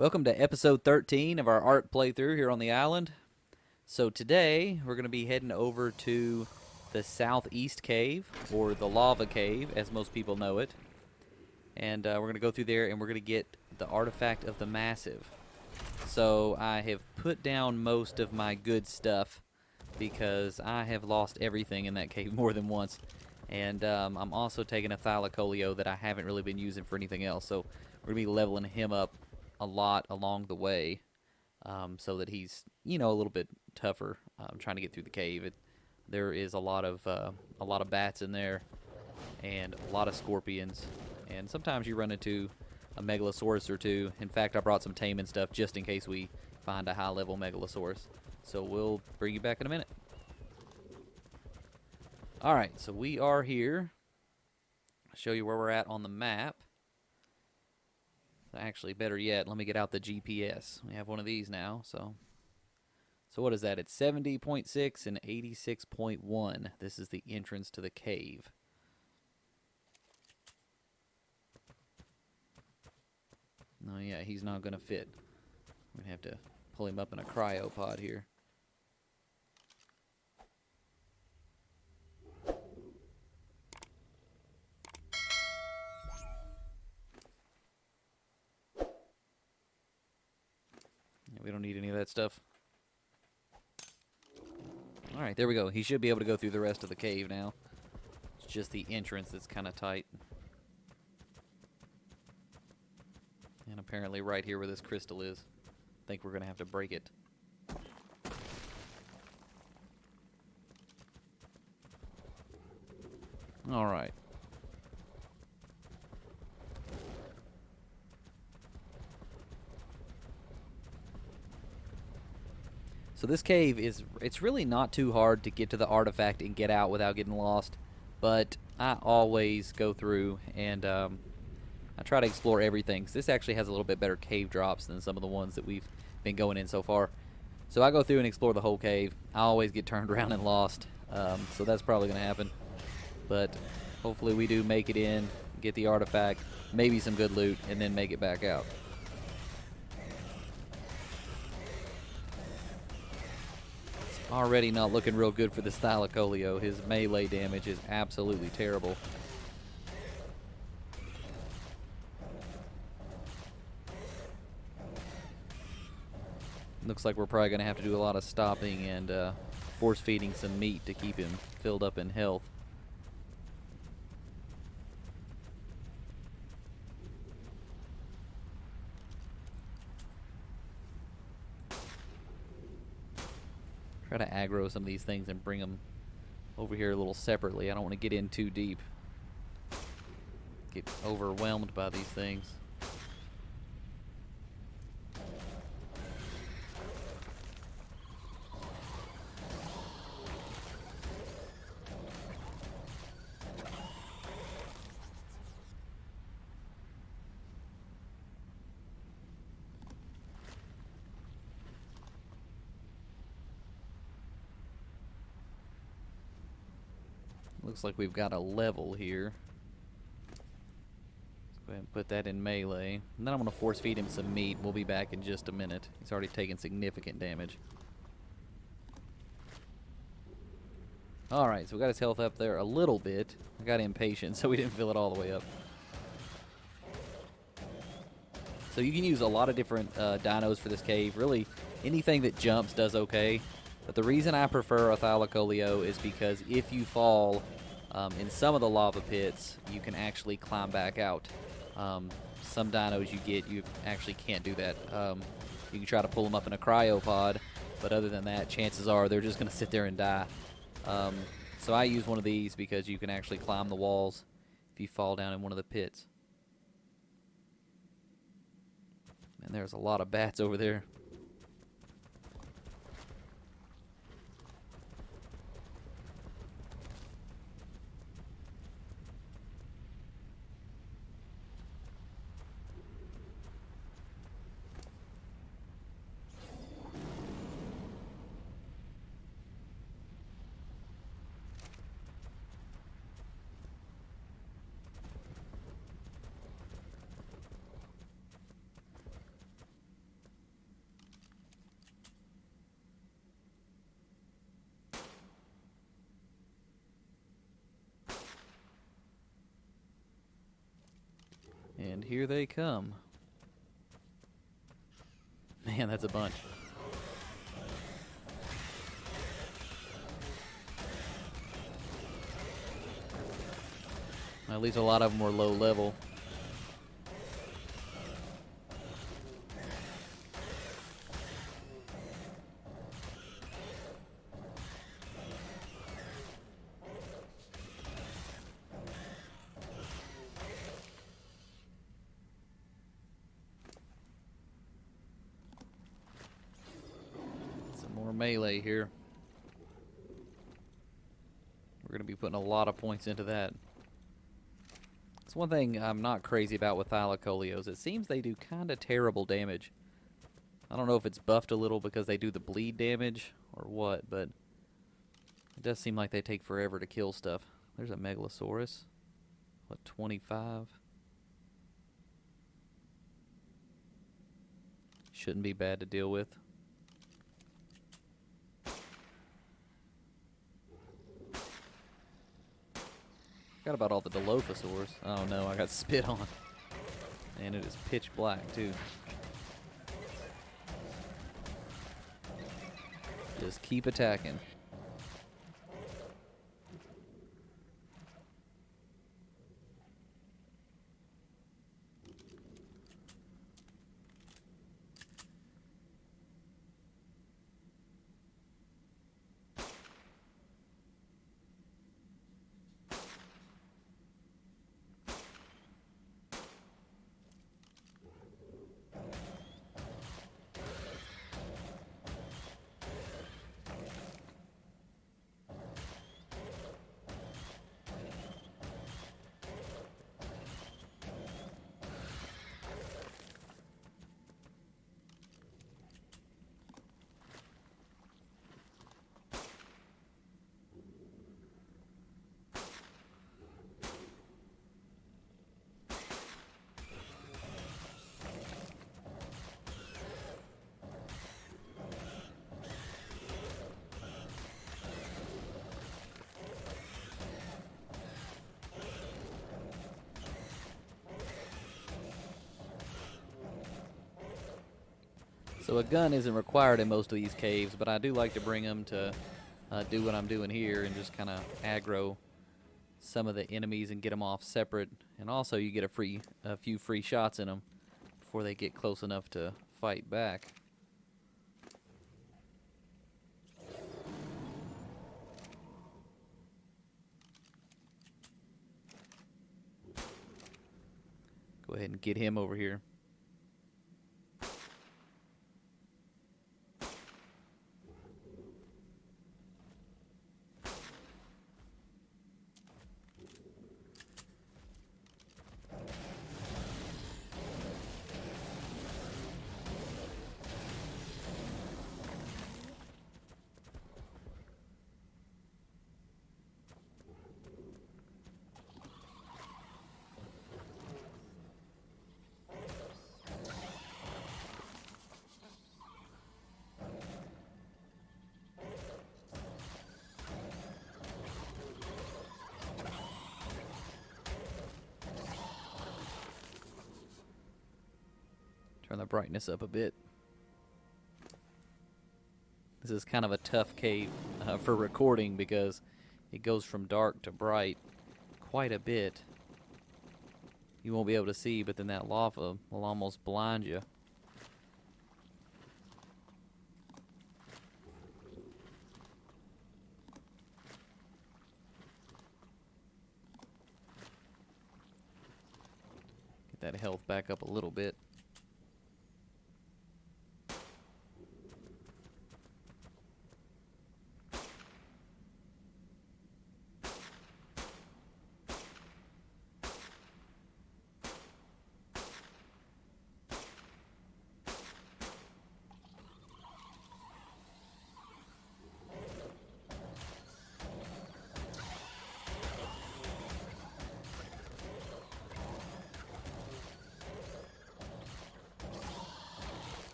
Welcome to episode 13 of our art playthrough here on the island. So today we're going to be heading over to the southeast cave, or the lava cave as most people know it. And we're going to go through there and we're going to get the artifact of the massive. So I have put down most of my good stuff because I have lost everything in that cave more than once. And I'm also taking a thylacoleo that I haven't really been using for anything else. So we're going to be leveling him up a lot along the way, so that he's, a little bit tougher trying to get through the cave. There is a lot of bats in there, and a lot of scorpions, and sometimes you run into a megalosaurus or two. In fact, I brought some taming stuff just in case we find a high-level megalosaurus. So we'll bring you back in a minute. All right, so we are here. I'll show you where we're at on the map. Actually, better yet, let me get out the GPS. We have one of these now, so what is that? It's 70.6 and 86.1. This is the entrance to the cave. Oh yeah, he's not going to fit. We're going to have to pull him up in a cryopod here. We don't need any of that stuff. Alright, there we go. He should be able to go through the rest of the cave now. It's just the entrance that's kind of tight. And apparently right here where this crystal is, I think we're going to have to break it. Alright. So this cave it's really not too hard to get to the artifact and get out without getting lost, but I always go through and I try to explore everything. 'Cause this actually has a little bit better cave drops than some of the ones that we've been going in so far. So I go through and explore the whole cave. I always get turned around and lost, so that's probably going to happen. But hopefully we do make it in, get the artifact, maybe some good loot, and then make it back out. Already not looking real good for this thylacoleo. His melee damage is absolutely terrible. Looks like we're probably going to have to do a lot of stopping and force feeding some meat to keep him filled up in health. Try to aggro some of these things and bring them over here a little separately. I don't want to get in too deep. Get overwhelmed by these things. Looks like we've got a level here. Let's go ahead and put that in melee. And then I'm going to force feed him some meat. We'll be back in just a minute. He's already taken significant damage. Alright, so we got his health up there a little bit. I got impatient, so we didn't fill it all the way up. So you can use a lot of different dinos for this cave. Really, anything that jumps does okay. But the reason I prefer a thylacoleo is because if you fall in some of the lava pits, you can actually climb back out. Some dinos you actually can't do that. You can try to pull them up in a cryopod, but other than that, chances are they're just going to sit there and die. So I use one of these because you can actually climb the walls if you fall down in one of the pits. And there's a lot of bats over there. And here they come. Man, that's a bunch. At least a lot of them were low level. Some more melee here. We're going to be putting a lot of points into that. It's one thing I'm not crazy about with Thylacoleos. It seems they do kind of terrible damage. I don't know if it's buffed a little because they do the bleed damage or what, but it does seem like they take forever to kill stuff. There's a Megalosaurus. What, 25? Shouldn't be bad to deal with. Forgot about all the Dilophosaurs. Oh no, I got spit on. And it is pitch black too. Just keep attacking. So a gun isn't required in most of these caves, but I do like to bring them to do what I'm doing here and just kind of aggro some of the enemies and get them off separate. And also you get a few free shots in them before they get close enough to fight back. Go ahead and get him over here. Turn the brightness up a bit. This is kind of a tough cave for recording because it goes from dark to bright quite a bit. You won't be able to see, but then that lava will almost blind you. Get that health back up a little bit.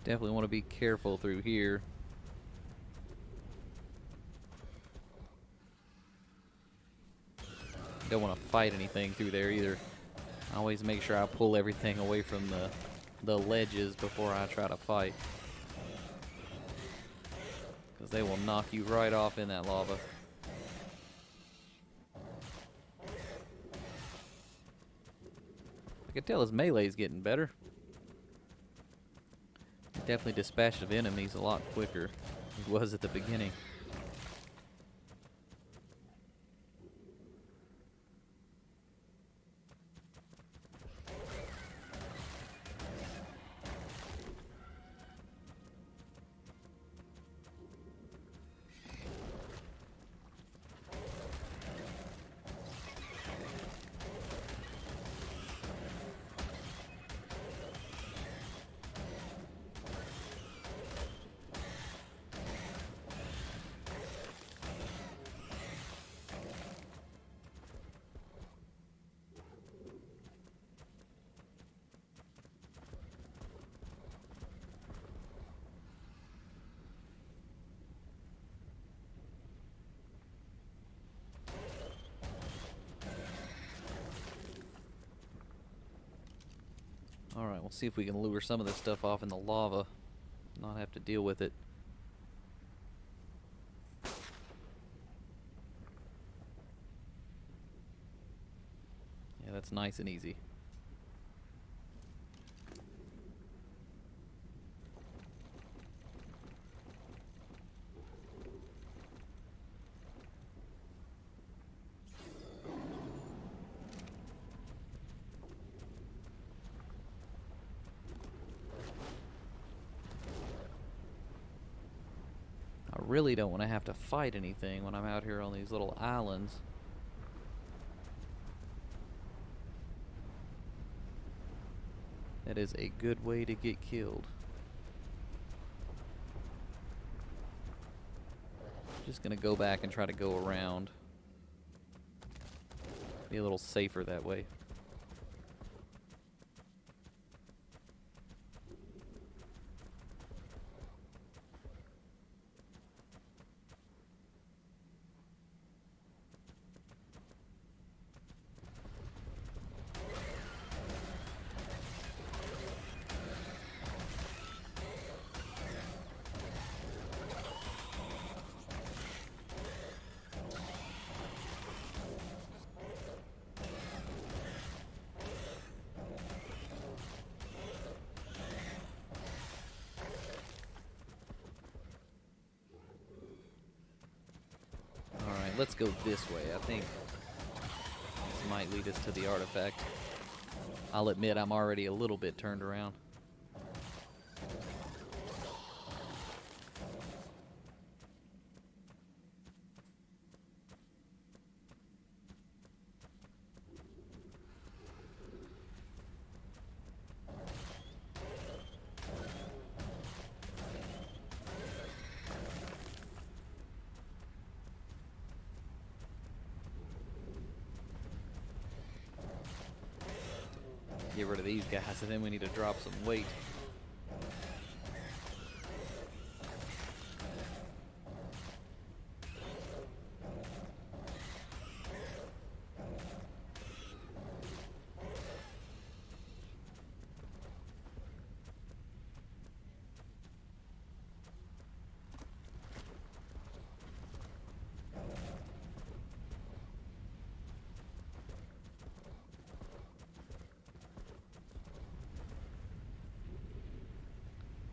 Definitely want to be careful through here. Don't want to fight anything through there either. I always make sure I pull everything away from the ledges before I try to fight, because they will knock you right off in that lava. I can tell his melee's getting better. He definitely dispatched of enemies a lot quicker than he was at the beginning. Alright, we'll see if we can lure some of this stuff off in the lava, not have to deal with it. Yeah, that's nice and easy. I really don't want to have to fight anything when I'm out here on these little islands. That is a good way to get killed. Just gonna go back and try to go around. Be a little safer that way. Alright, let's go this way. I think this might lead us to the artifact. I'll admit I'm already a little bit turned around. Get rid of these guys, and then we need to drop some weight.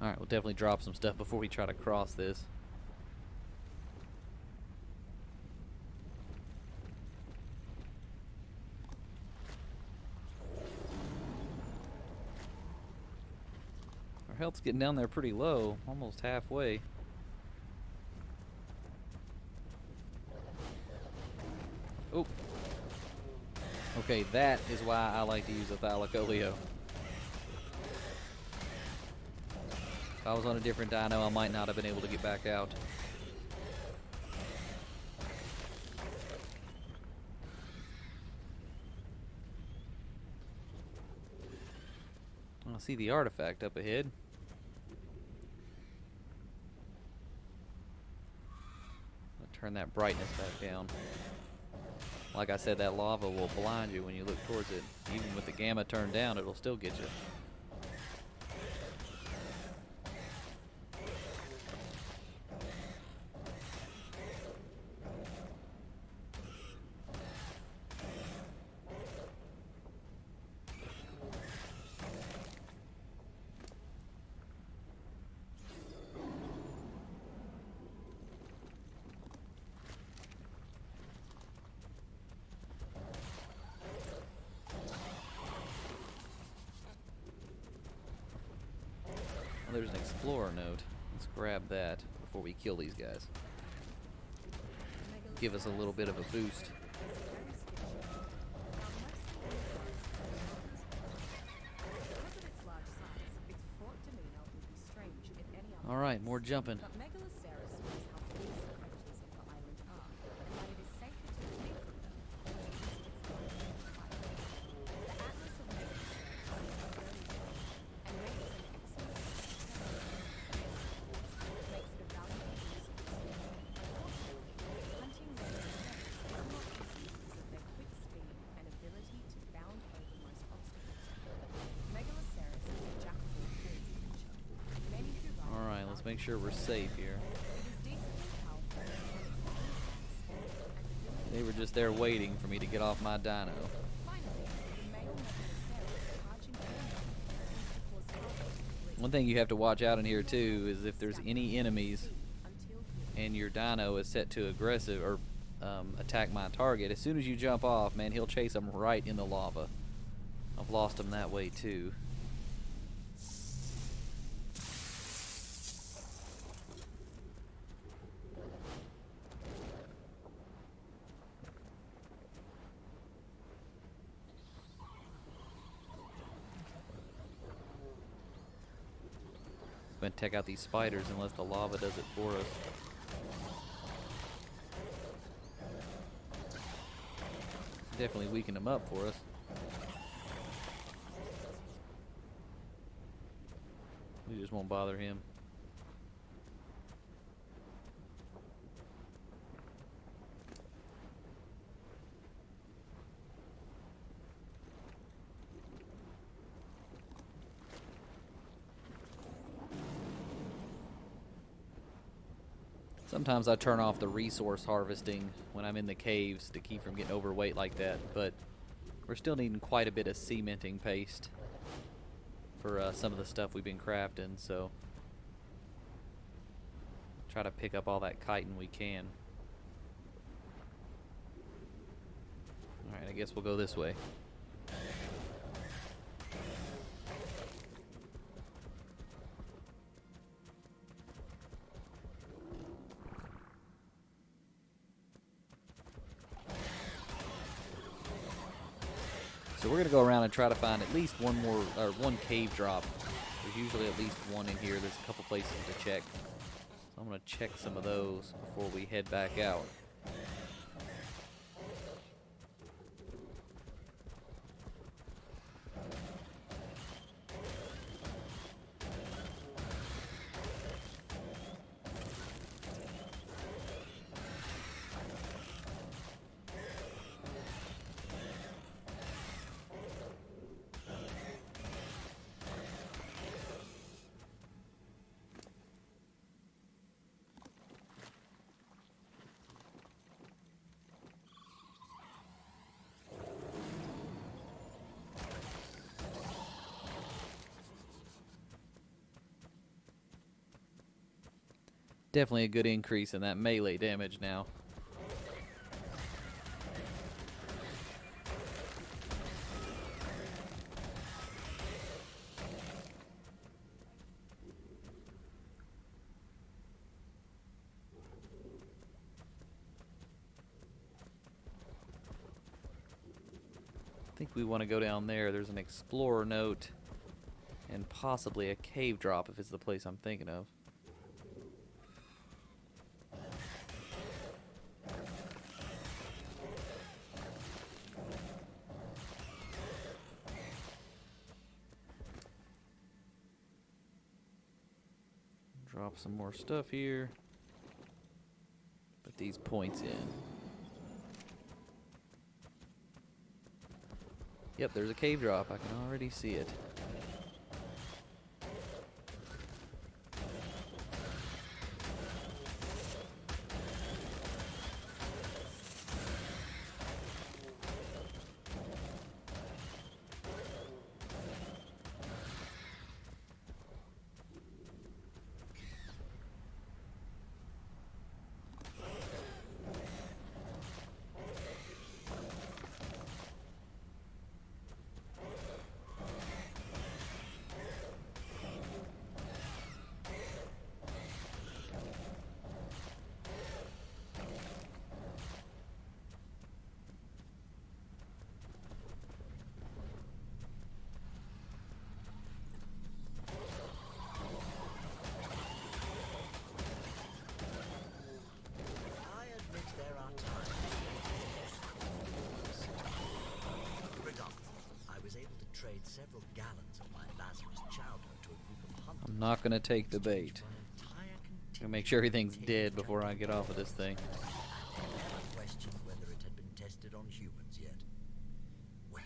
Alright, we'll definitely drop some stuff before we try to cross this. Our health's getting down there pretty low, almost halfway. Oh. Okay, that is why I like to use a Thylacoleo. If I was on a different dino, I might not have been able to get back out. I see the artifact up ahead. Turn that brightness back down. Like I said, that lava will blind you when you look towards it. Even with the gamma turned down, it'll still get you. Oh, there's an explorer note. Let's grab that before we kill these guys. Give us a little bit of a boost. Alright, more jumping. Let's make sure we're safe here. They were just there waiting for me to get off my dino. One thing you have to watch out in here too is if there's any enemies and your dino is set to aggressive or attack my target, as soon as you jump off, man, he'll chase them right in the lava. I've lost him that way too. Going to check out these spiders unless the lava does it for us. Definitely weakened them up for us. We just won't bother him. Sometimes I turn off the resource harvesting when I'm in the caves to keep from getting overweight like that, but we're still needing quite a bit of cementing paste for some of the stuff we've been crafting, so try to pick up all that chitin we can. Alright, I guess we'll go this way. So we're going to go around and try to find at least one cave drop. There's usually at least one in here. There's a couple places to check. So I'm going to check some of those before we head back out. Definitely a good increase in that melee damage now. I think we want to go down there. There's an explorer note and possibly a cave drop if it's the place I'm thinking of. Drop some more stuff here. But these points in. Yep, there's a cave drop. I can already see it. Several gallons of my Lazarus chowder to a group of hunters. I'm not gonna take the bait. I'm gonna make sure everything's dead before I get off of this thing. I never questioned whether it had been tested on humans yet. Well,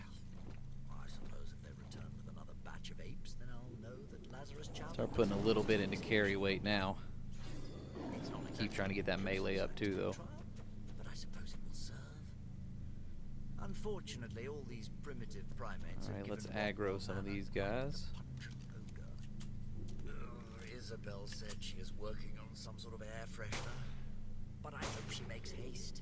I suppose if they return with another batch of apes, then I'll know that Lazarus chowder. Start putting a little bit into carry weight now. Keep trying to get that melee up too, though. But I suppose it will serve. Unfortunately, all these primitive primates. Alright, let's aggro some of these guys. Isabel said she is working on some sort of air freshener, but I hope she makes haste.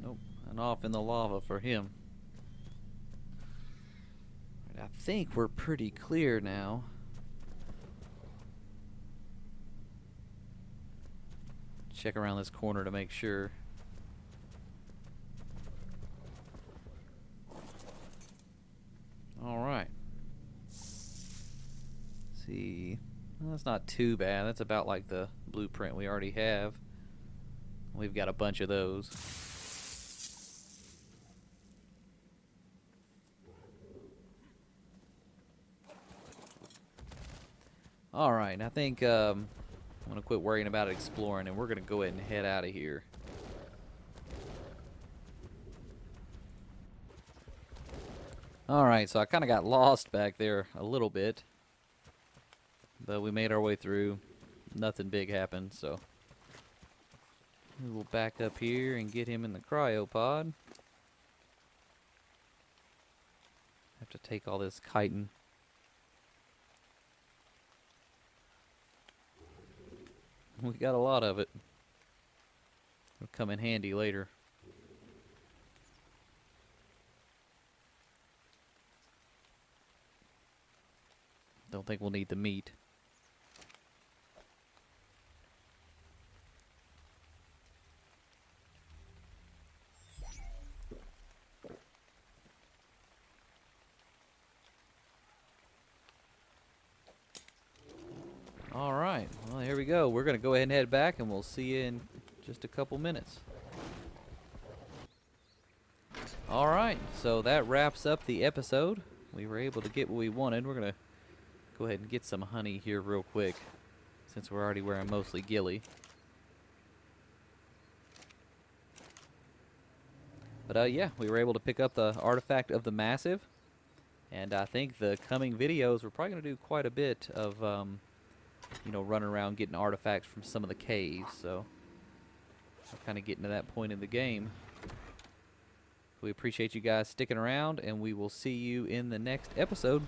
Nope, and off in the lava for him. I think we're pretty clear now. Check around this corner to make sure. Alright. See. Well, that's not too bad. That's about like the blueprint we already have. We've got a bunch of those. Alright, I think I'm going to quit worrying about exploring and we're going to go ahead and head out of here. Alright, so I kind of got lost back there a little bit. But we made our way through. Nothing big happened, so we will back up here and get him in the cryopod. Have to take all this chitin. We got a lot of it. It'll come in handy later. Don't think we'll need the meat. Alright, well here we go. We're going to go ahead and head back and we'll see you in just a couple minutes. Alright, so that wraps up the episode. We were able to get what we wanted. We're going to go ahead and get some honey here real quick, since we're already wearing mostly ghillie. But yeah, we were able to pick up the artifact of the Massive. And I think the coming videos, we're probably going to do quite a bit of, you know, running around getting artifacts from some of the caves. So we're kind of getting to that point in the game. We appreciate you guys sticking around, and we will see you in the next episode.